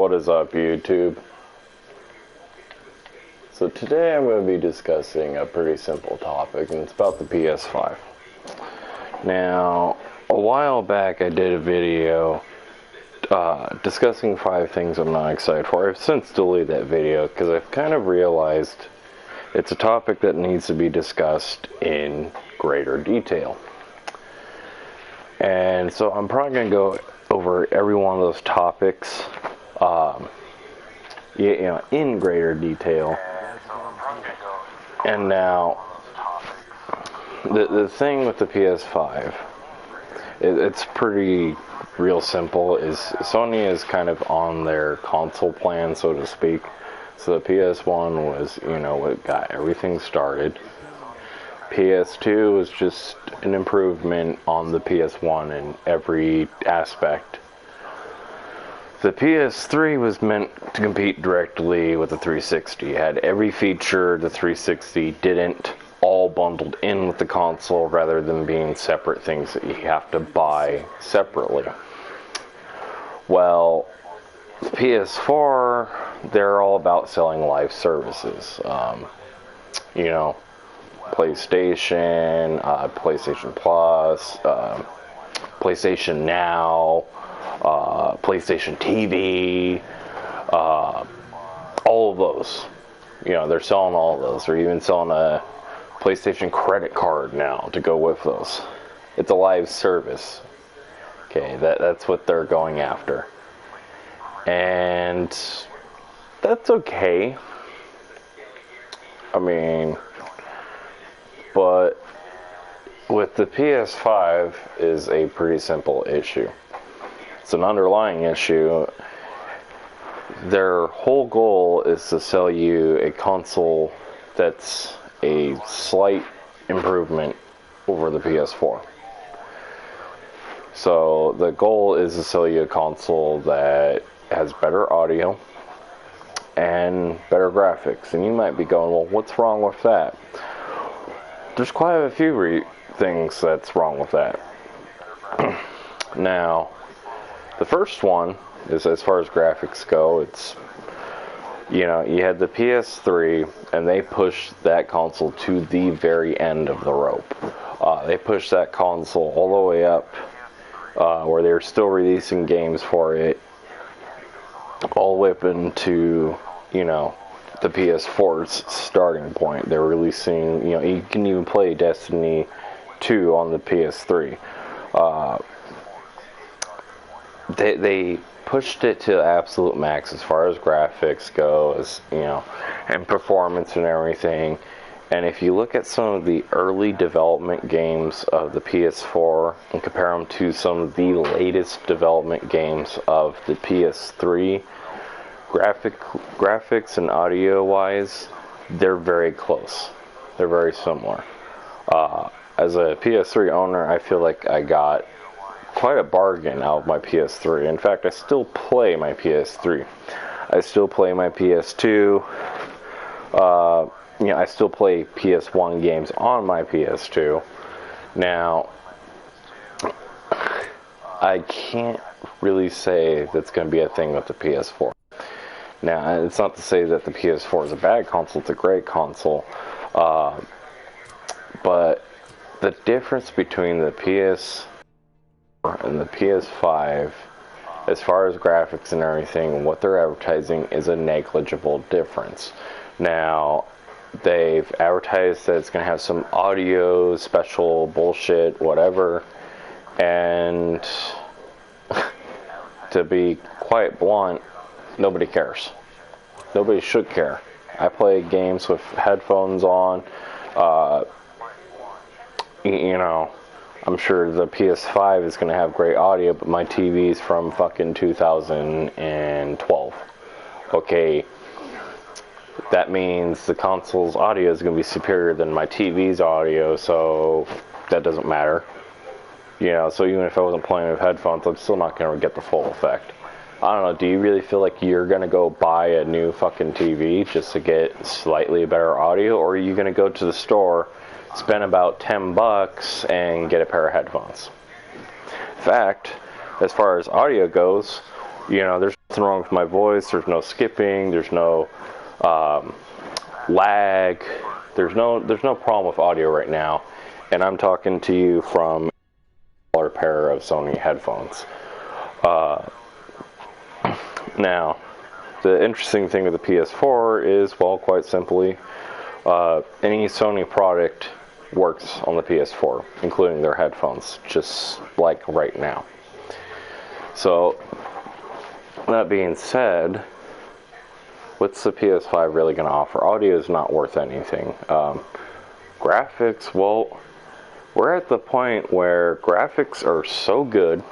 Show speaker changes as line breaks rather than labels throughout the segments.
What is up, YouTube? So today I'm going to be discussing a pretty simple topic, and it's about the PS5. Now, a while back I did a video discussing 5 things I'm not excited for. I've since deleted that video because I've kind of realized it's a topic that needs to be discussed in greater detail. And so I'm probably going to go over every one of those topics in greater detail. And now, the thing with the PS5, it's pretty real simple, is Sony is kind of on their console plan, so to speak. So the PS1 was, what got everything started. PS2 was just an improvement on the PS1 in every aspect. The PS3 was meant to compete directly with the 360. It had every feature the 360 didn't, all bundled in with the console rather than being separate things that you have to buy separately. Well, the PS4, they're all about selling live services. PlayStation, PlayStation Plus, PlayStation Now, PlayStation TV, all of those. They're selling all of those. They're even selling a PlayStation credit card now to go with those. It's a live service. Okay, that's what they're going after. And that's okay. But with the PS5 is a pretty simple issue. It's an underlying issue. Their whole goal is to sell you a console that's a slight improvement over the PS4. So the goal is to sell you a console that has better audio and better graphics. And you might be going, well, what's wrong with that? There's quite a few things that's wrong with that. Now, the first one is, as far as graphics go, it's, you had the PS3, and they pushed that console to the very end of the rope. They pushed that console all the way up, where they're still releasing games for it, all the way up into, the PS4's starting point. They're releasing, you can even play Destiny 2 on the PS3. They pushed it to the absolute max as far as graphics goes, and performance and everything. And if you look at some of the early development games of the PS4 and compare them to some of the latest development games of the PS3, graphics and audio wise, they're very close. They're very similar. As a PS3 owner, I feel like I got quite a bargain out of my PS3. In fact, I still play my PS3. I still play my PS2. I still play PS1 games on my PS2. Now, I can't really say that's going to be a thing with the PS4. Now, it's not to say that the PS4 is a bad console. It's a great console. But the difference between the PS and the PS5, as far as graphics and everything, what they're advertising is a negligible difference. Now, they've advertised that it's going to have some audio, special bullshit, whatever, and to be quite blunt, nobody cares. Nobody should care. I play games with headphones on. I'm sure the PS5 is going to have great audio, but my TV's from fucking 2012. Okay, that means the console's audio is going to be superior than my TV's audio, so that doesn't matter. So even if I wasn't playing with headphones, I'm still not going to get the full effect. I don't know, do you really feel like you're going to go buy a new fucking TV just to get slightly better audio, or are you going to go to the store, spend about $10 and get a pair of headphones? In fact, as far as audio goes, You know, there's nothing wrong with my voice. There's no skipping. There's no lag. There's no problem with audio right now. And I'm talking to you from a pair of Sony headphones. Now, the interesting thing with the PS4 is, well, quite simply, any Sony product works on the PS4, including their headphones, just like right now. So, that being said, what's the PS5 really going to offer? Audio is not worth anything. Graphics, well, we're at the point where graphics are so good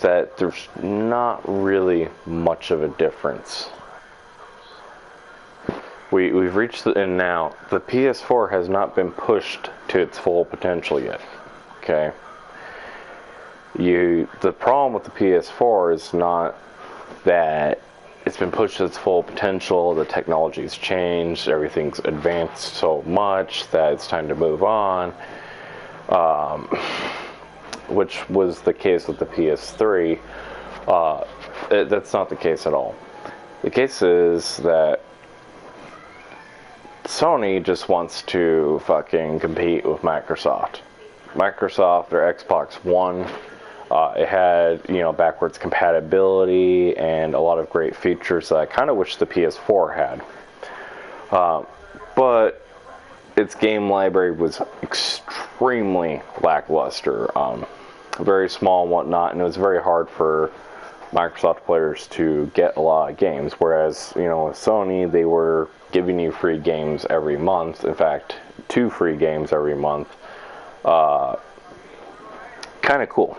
that there's not really much of a difference. We've reached and now the PS4 has not been pushed to its full potential yet. Okay. The problem with the PS4 is not that it's been pushed to its full potential, the technology's changed, everything's advanced so much that it's time to move on. Which was the case with the PS3. That's not the case at all. The case is that Sony just wants to fucking compete with Microsoft. Microsoft, their Xbox One, it had, you know, backwards compatibility and a lot of great features that I kind of wish the PS4 had. But its game library was extremely lackluster, very small and whatnot, and it was very hard for Microsoft players to get a lot of games, whereas, you know, with Sony, they were giving you free games every month. In fact, 2 free games every month. Kind of cool.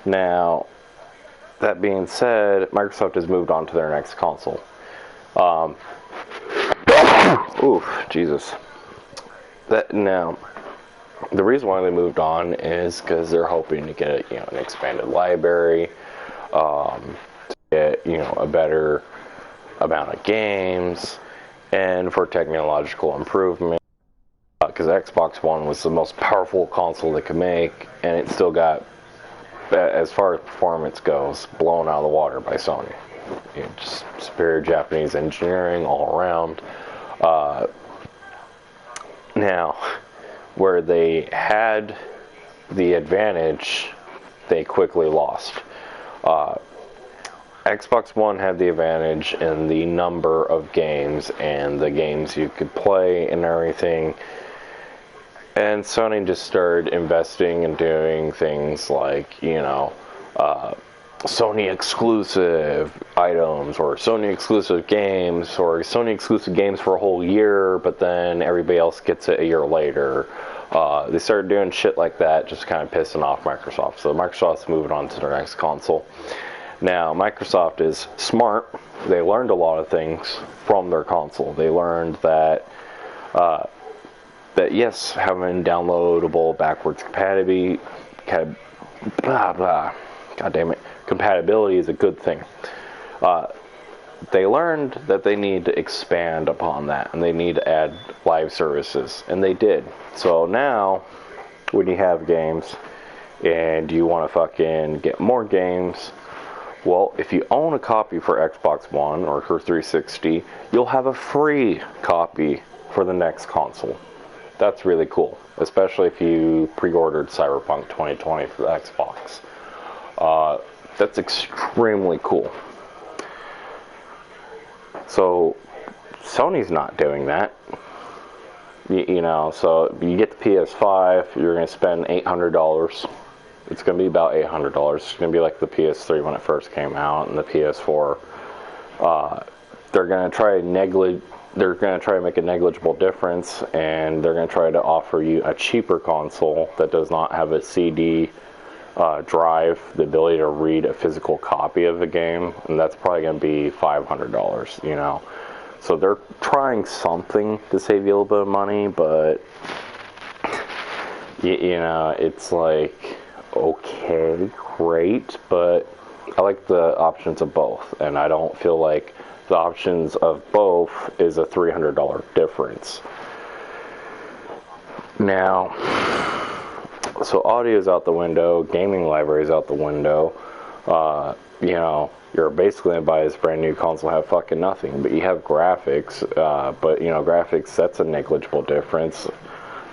Now, that being said, Microsoft has moved on to their next console. Oof, Jesus. Now, the reason why they moved on is because they're hoping to get, you know, an expanded library, to get, you know, a better amount of games, and for technological improvement. Because Xbox One was the most powerful console they could make, and it still got, as far as performance goes, blown out of the water by Sony. You know, just superior Japanese engineering all around. Now, where they had the advantage, they quickly lost. Xbox One had the advantage in the number of games and the games you could play and everything. And Sony just started investing and doing things like, you know, Sony exclusive items, or Sony exclusive games, or Sony exclusive games for a whole year, but then everybody else gets it a year later. They started doing shit like that, just kind of pissing off Microsoft. So Microsoft's moving on to their next console. Now, Microsoft is smart. They learned a lot of things from their console. They learned that yes, having downloadable backwards compatibility, compatibility is a good thing. They learned that they need to expand upon that, and they need to add live services, and they did. So now, when you have games, and you want to fucking get more games, well, if you own a copy for Xbox One or for 360, you'll have a free copy for the next console. That's really cool, especially if you pre-ordered Cyberpunk 2020 for the Xbox. That's extremely cool. So, Sony's not doing that. You know, so you get the PS5, you're going to spend $800. It's going to be about $800. It's going to be like the PS3 when it first came out, and the PS4. They're going to try to make a negligible difference, and they're going to try to offer you a cheaper console that does not have a CD drive, the ability to read a physical copy of the game, and that's probably going to be $500, you know. So they're trying something to save you a little bit of money, but you know, it's like, okay, great, but I like the options of both, and I don't feel like the options of both is a $300 difference. Now, so audio is out the window, gaming library is out the window. You know, you're basically going to buy this brand new console, have fucking nothing. But you have graphics, but, you know, graphics, that's a negligible difference.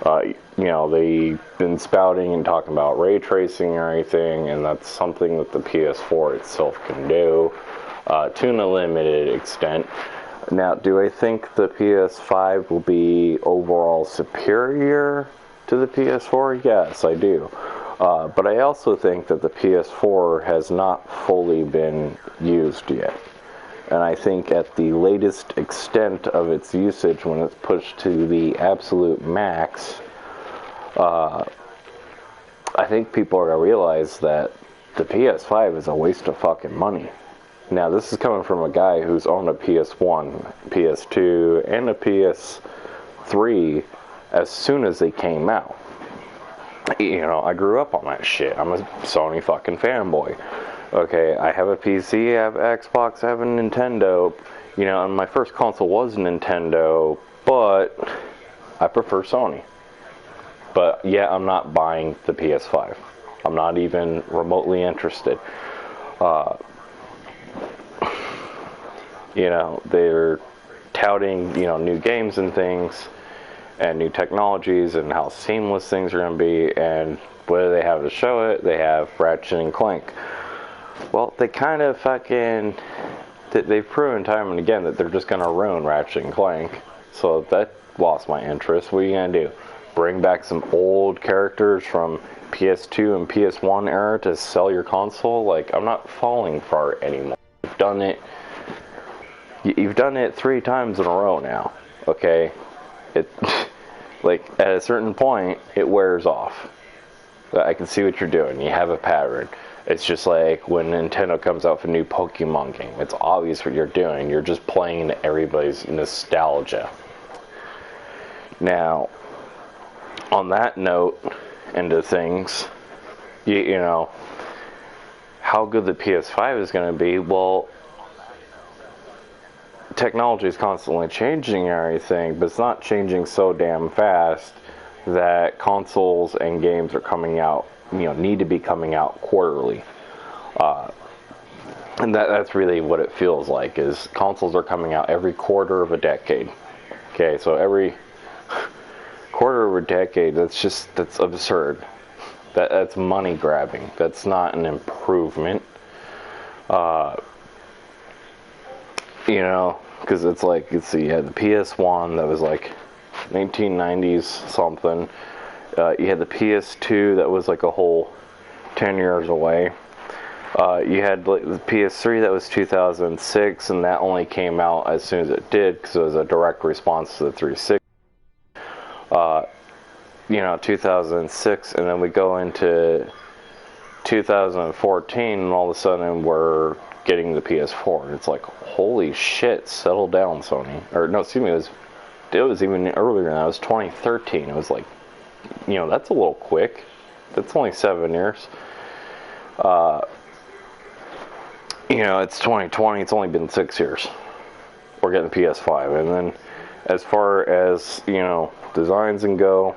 You know, they've been spouting and talking about ray tracing or anything, and that's something that the PS4 itself can do to a limited extent. Now, do I think the PS5 will be overall superior to the PS4? Yes, I do. But I also think that the PS4 has not fully been used yet. And I think at the latest extent of its usage, when it's pushed to the absolute max, I think people are going to realize that the PS5 is a waste of fucking money. Now, this is coming from a guy who's owned a PS1, PS2, and a PS3 as soon as they came out. You know, I grew up on that shit. I'm a Sony fucking fanboy. Okay, I have a PC, I have an Xbox, I have a Nintendo. You know, and my first console was Nintendo, but I prefer Sony. But yeah, I'm not buying the PS5. I'm not even remotely interested. You know, they're touting, you know, new games and things, and new technologies, and how seamless things are going to be, and what do they have to show it? They have Ratchet and Clank. Well, they kind of fucking, they've proven time and again that they're just going to ruin Ratchet and Clank, so that lost my interest. What are you going to do? Bring back some old characters from PS2 and PS1 era to sell your console? Like, I'm not falling for it anymore. You've done it 3 times in a row now, okay? Like, at a certain point, it wears off. I can see what you're doing. You have a pattern. It's just like when Nintendo comes out with a new Pokemon game. It's obvious what you're doing. You're just playing to everybody's nostalgia. Now, on that note, into things, you know, how good the PS5 is going to be, well, technology is constantly changing and everything, but it's not changing so damn fast that consoles and games are coming out, you know, need to be coming out quarterly. And that's really what it feels like, is consoles are coming out every quarter of a decade. Okay, so every quarter of a decade, that's absurd. That's money grabbing. That's not an improvement. You know, because it's like, let's see, you had the PS1 that was like 1990s something. You had the PS2 that was like a whole 10 years away. You had like the PS3 that was 2006, and that only came out as soon as it did because it was a direct response to the 360. You know, 2006, and then we go into 2014, and all of a sudden we're getting the PS4, and it's like, holy shit, settle down, Sony. Or no, excuse me, it was even earlier than that. It was 2013. It was like, you know, that's a little quick. That's only 7 years. You know, it's 2020. It's only been 6 years. We're getting the PS5, and then as far as, you know, designs and go,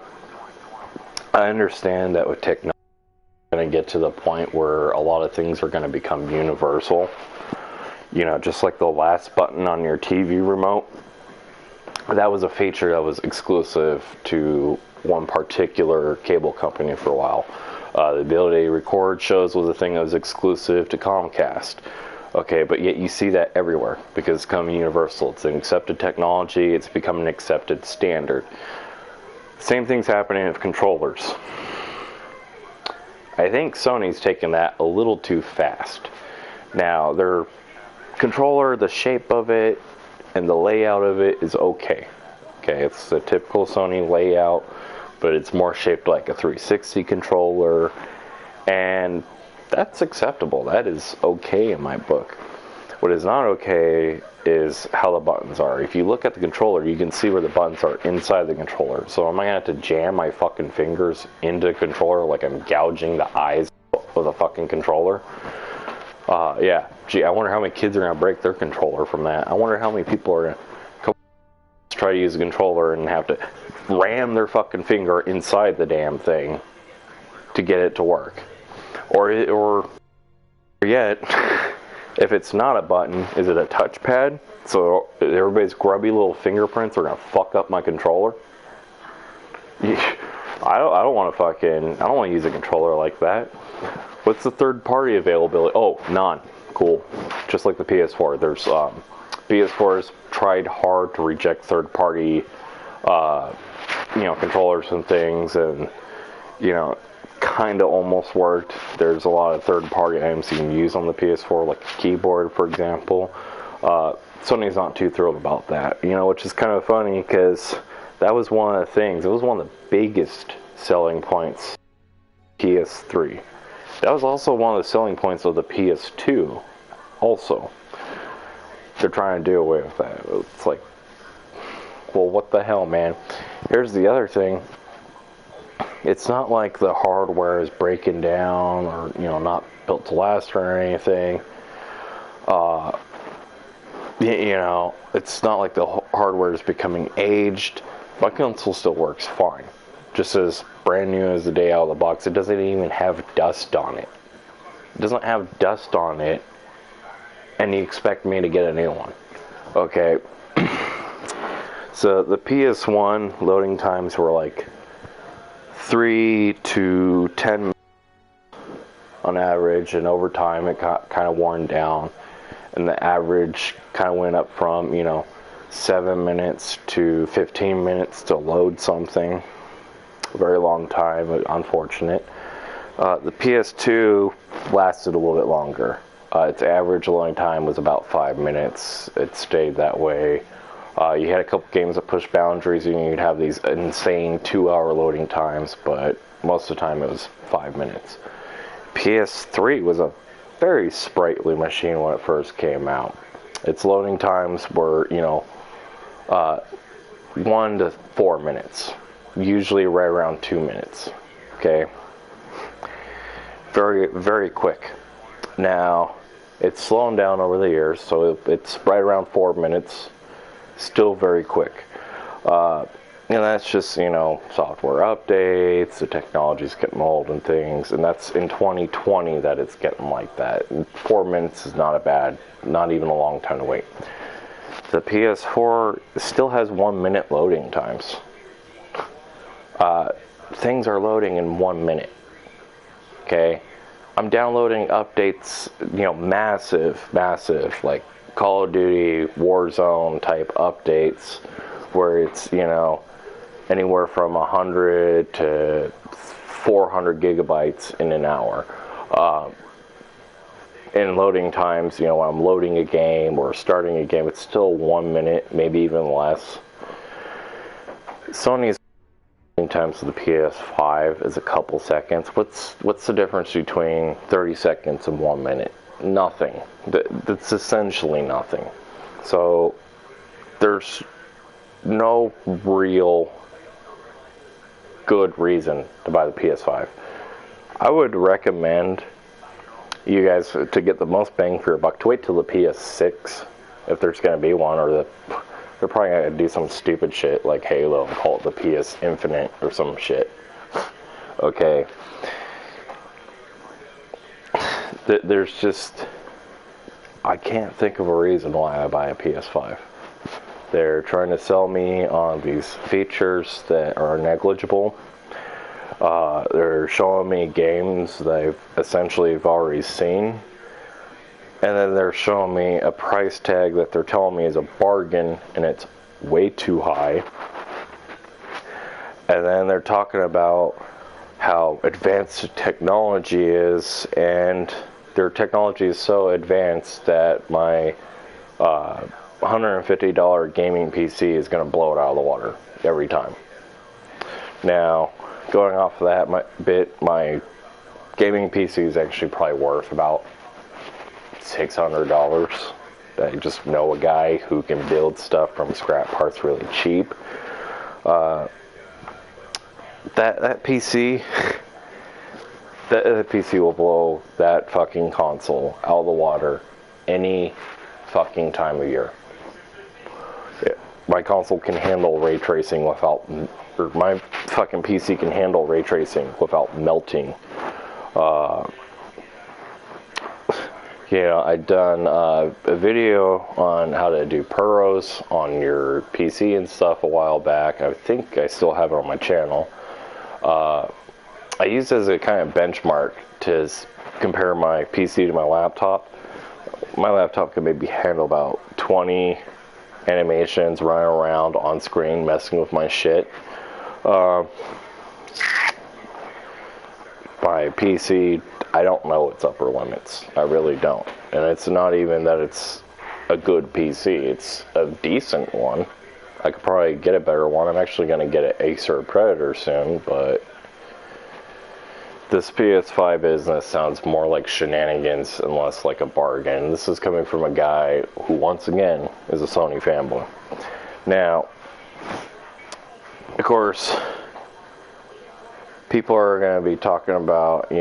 I understand that with technology, we're going to get to the point where a lot of things are going to become universal. You know, just like the last button on your TV remote, that was a feature that was exclusive to one particular cable company for a while. The ability to record shows was a thing that was exclusive to Comcast. Okay, but yet you see that everywhere because it's becoming universal. It's an accepted technology. It's become an accepted standard. Same thing's happening with controllers. I think Sony's taken that a little too fast. Now, their controller, the shape of it, and the layout of it is okay. Okay, it's a typical Sony layout, but it's more shaped like a 360 controller, and that's acceptable. That is okay in my book. What is not okay is how the buttons are. If you look at the controller, you can see where the buttons are inside the controller. So am I going to have to jam my fucking fingers into the controller like I'm gouging the eyes of the fucking controller? Yeah. Gee, I wonder how many kids are going to break their controller from that. I wonder how many people are going to try to use a controller and have to ram their fucking finger inside the damn thing to get it to work. Or Yet, if it's not a button, is it a touchpad? So everybody's grubby little fingerprints are gonna fuck up my controller. I don't want to use a controller like that. What's the third party availability? Oh, none. Cool. Just like the PS4. There's PS4's tried hard to reject third party controllers and things, and kind of almost worked. There's a lot of third party items you can use on the PS4, like a keyboard, for example. Sony's not too thrilled about that, which is kind of funny because that was one of the things. It was one of the biggest selling points. PS3. That was also one of the selling points of the PS2. Also, they're trying to do away with that. It's like, well, what the hell, man? Here's the other thing. It's not like the hardware is breaking down or not built to last or anything. It's not like the hardware is becoming aged. My console still works fine, just as brand new as the day out of the box. It doesn't even have dust on it. It doesn't have dust on it, and you expect me to get a new one? Okay. So the PS1 loading times were like 3 to 10 minutes on average, and over time it got kind of worn down, and the average kind of went up from 7 minutes to 15 minutes to load something. A very long time, unfortunate. The PS2 lasted a little bit longer. Its average loading time was about 5 minutes. It stayed that way. You had a couple games that pushed boundaries, and you'd have these insane 2-hour loading times, but most of the time it was 5 minutes. PS3 was a very sprightly machine when it first came out. Its loading times were, 1 to 4 minutes. Usually right around 2 minutes. Okay? Very, very quick. Now, it's slowing down over the years, so it's right around 4 minutes. Still very quick. That's just, software updates, the technology's getting old and things, and that's in 2020 that it's getting like that. 4 minutes is not even a long time to wait. The PS4 still has 1 minute loading times. Things are loading in 1 minute. Okay? I'm downloading updates, massive, like Call of Duty, Warzone type updates, where it's, anywhere from 100 to 400 gigabytes in an hour. In loading times, when I'm loading a game or starting a game, it's still 1 minute, maybe even less. Sony's loading times of the PS5 is a couple seconds. What's the difference between 30 seconds and 1 minute? Nothing. That's essentially nothing. So there's no real good reason to buy the PS5. I would recommend you guys, to get the most bang for your buck, to wait till the PS6, if there's going to be one, or they're probably going to do some stupid shit like Halo and call it the PS Infinite or some shit. Okay. There's just, I can't think of a reason why I buy a PS5. They're trying to sell me on these features that are negligible. They're showing me games that I've essentially already seen. And then they're showing me a price tag that they're telling me is a bargain, and it's way too high. And then they're talking about how advanced the technology is, and their technology is so advanced that my $150 gaming PC is going to blow it out of the water every time. Now, going off of that my gaming PC is actually probably worth about $600. I just know a guy who can build stuff from scrap parts really cheap. That PC, that PC will blow that fucking console out of the water any fucking time of year. My console can handle ray tracing without, or my fucking PC can handle ray tracing without melting. I'd done a video on how to do Puros on your PC and stuff a while back. I think I still have it on my channel. I used it as a kind of benchmark to compare my PC to my laptop. My laptop could maybe handle about 20 animations running around on screen messing with my shit. My PC, I don't know its upper limits. I really don't. And it's not even that it's a good PC. It's a decent one. I could probably get a better one. I'm actually going to get an Acer Predator soon, but this PS5 business sounds more like shenanigans and less like a bargain. This is coming from a guy who, once again, is a Sony fanboy. Now, of course, people are going to be talking about,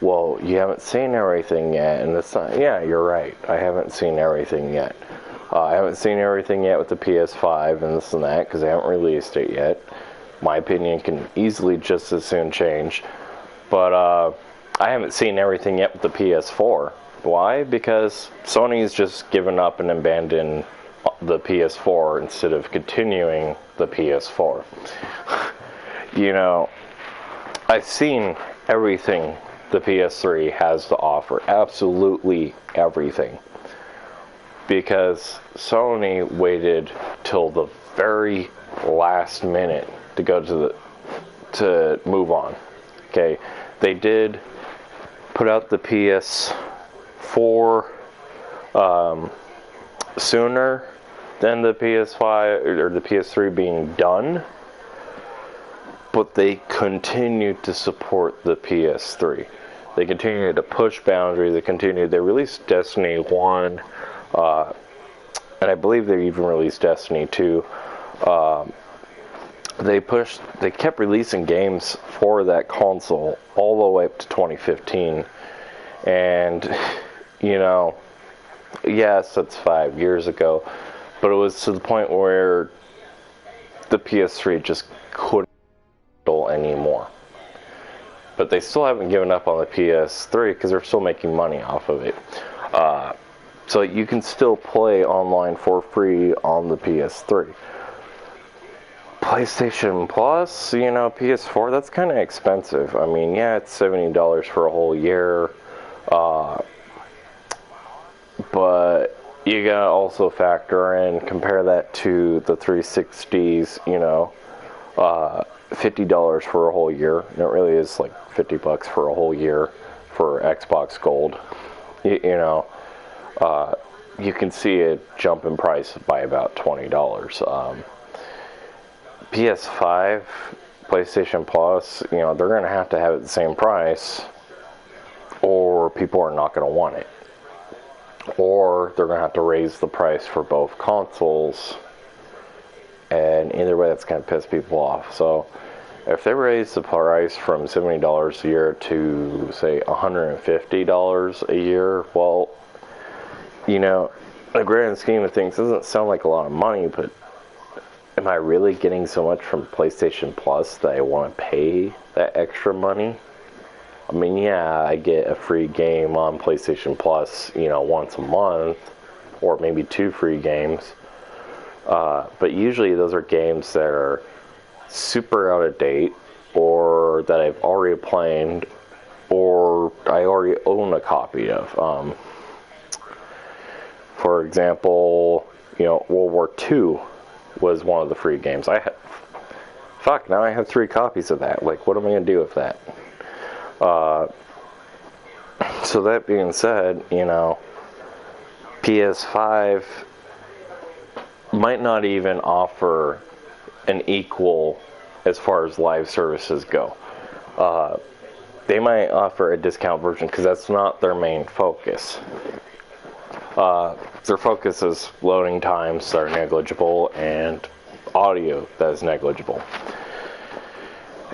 well, you haven't seen everything yet, and it's not, yeah, you're right, I haven't seen everything yet. I haven't seen everything yet with the PS5 and this and that, because they haven't released it yet. My opinion can easily just as soon change. But I haven't seen everything yet with the PS4. Why? Because Sony's just given up and abandoned the PS4 instead of continuing the PS4. I've seen everything the PS3 has to offer. Absolutely everything. Because Sony waited till the very last minute to go to move on. Okay, they did put out the PS4 sooner than the PS5 or the PS3 being done, but they continued to support the PS3. They continued to push boundaries. They released Destiny 1, and I believe they even released Destiny 2. They kept releasing games for that console all the way up to 2015. And, yes, that's 5 years ago, but it was to the point where the PS3 just couldn't handle anymore. But they still haven't given up on the PS3 because they're still making money off of it. So you can still play online for free on the PS3. PlayStation Plus, PS4, that's kind of expensive. I mean, yeah, it's $70 for a whole year. But you gotta also factor in, compare that to the 360s, $50 for a whole year. And it really is like $50 for a whole year for Xbox Gold. You can see it jump in price by about $20. PS5, PlayStation Plus, they're going to have it the same price, or people are not going to want it. Or they're going to have to raise the price for both consoles, and either way that's going to piss people off. So if they raise the price from $70 a year to, say, $150 a year, well, in the grand scheme of things, it doesn't sound like a lot of money, but am I really getting so much from PlayStation Plus that I want to pay that extra money? I mean, yeah, I get a free game on PlayStation Plus, once a month, or maybe 2 free games. But usually those are games that are super out of date, or that I've already played, or I already own a copy of. For example, World War II was one of the free games. Now I have 3 copies of that. Like, what am I going to do with that? So that being said, PS5 might not even offer an equal as far as live services go. They might offer a discount version because that's not their main focus. Their focus is loading times that are negligible and audio that is negligible.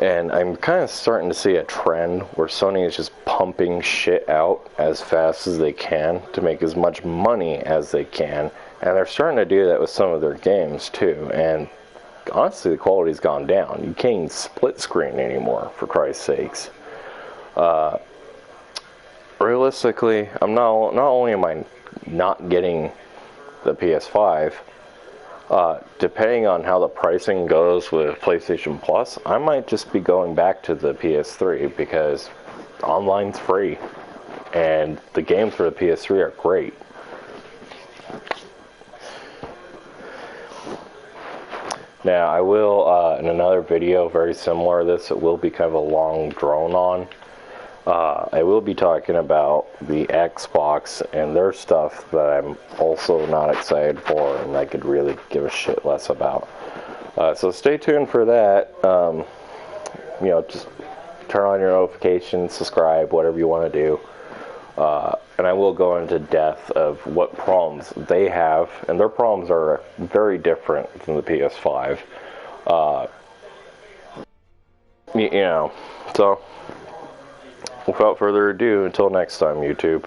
And I'm kind of starting to see a trend where Sony is just pumping shit out as fast as they can to make as much money as they can. And they're starting to do that with some of their games too. And honestly, the quality's gone down. You can't even split screen anymore, for Christ's sakes.
realistically, not only am I not getting the PS5, depending on how the pricing goes with PlayStation Plus, I might just be going back to the PS3 because online's free and the games for the PS3 are great. Now, I will, in another video very similar to this, it will be kind of a long drone on. I will be talking about the Xbox and their stuff that I'm also not excited for and I could really give a shit less about. So stay tuned for that. You know, just turn on your notifications, subscribe, whatever you want to do. And I will go into depth of what problems they have, and their problems are very different than the PS5. You know, so without further ado, until next time, YouTube.